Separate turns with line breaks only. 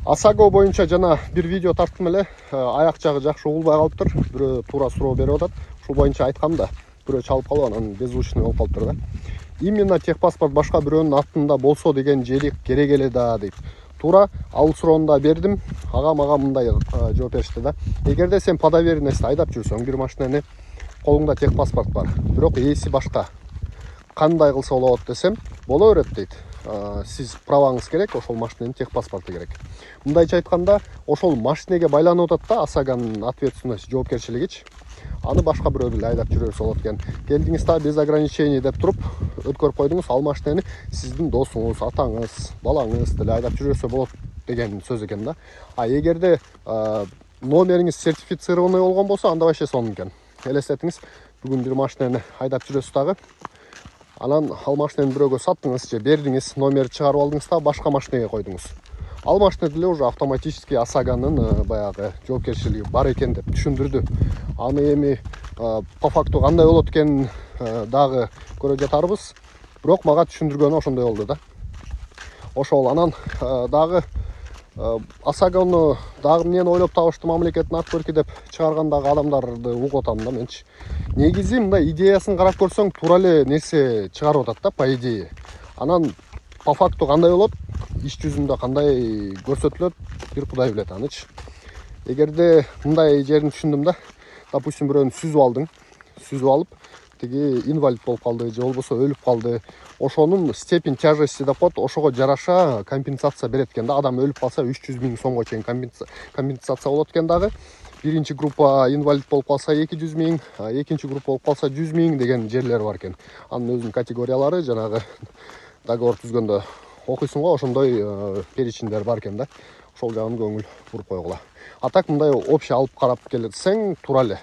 Асаго боюнча жана бир видео тарттым эле. Аяк жагы жакшы угулбай калыптыр. Бирөө туура суроо берип атат. Ушул боюнча айткам да, бирөө чалып калып анан беззвучный болуп калыптыр да. Именно техпаспорт башка бирөөнүн аттында болсо деген желик керек эле да дейт. Туура ал суроону да бердим. Ага мага мындай жооп беришти да. Эгерде сен по доверенности айдап жүрсөң бир машинени, колуңда техпаспорт бар, бирок ээси башка. Кандай кылса болот десем, боло берет дейт. Сиз праваңыз керек, ошол машиненин техпаспорту керек. Мындайча айтканда, ошол машинеге байланып атат да Асаганын ответственность, жоопкерчилигичи. Аны башка бирөө деле айдап жүрө берсе болот экен. Келдиңиз да без ограничений деп туруп өткөрүп койдуңуз, ал машинени сиздин досуңуз, атаңыз, балаңыз деле айдап жүрө берсе болот деген сөз экен да. Эгерде номериңиз сертифицированный болгон болсо, анда вообще сонун экен. Элестетиңиз, бүгүн бир машинени айдап жүрөсүз дагы. Анан ал машинени бирөөгө саттыңыз же бердиңиз, номер чыгарып алдыңыз да башка машинеге койдуңуз. Ал машина деле уже автоматически Асаганын баягы жоопкерчилиги бар экен деп түшүндүрдү. Аны эми по факту кандай болот экенин дагы көрө жатарбыз. Бирок мага түшүндүргөнү ошондой болду да. Ошол анан дагы Асаганы дагы эмнени ойлоп табышты мамлекеттин ак көркү деп чыгаргандагы адамдарды угуп атам да менчи. Негизи мындай идеясын карап көрсөң туура эле нерсе чыгарып атат да, по идее. Анан по факту кандай болот, иш жүзүндө кандай көрсөтүлөт, бир Кудай билет анычы. Эгерде мындай жерин түшүндүм да, допустим бирөөнү сүзүп алып, тиги инвалид болуп калды же болбосо өлүп калды. Ошонун степень тяжести деп коет, ошого жараша компенсация берет экен да. Адам өлүп калса 300 000 сомго чейин компенсация болот экен дагы. Биринчи группа инвалид болуп калса 200 000, экинчи группа болуп калса 100 000 деген жерлер бар экен. Анын өзүнүн категориялары жанагы договор түзгөндө окуйсуң го, ошондой перечиндер бар экен да. Ошол жагын көңүл буруп койгула. А так мындай общий алып карап келсең туура эле.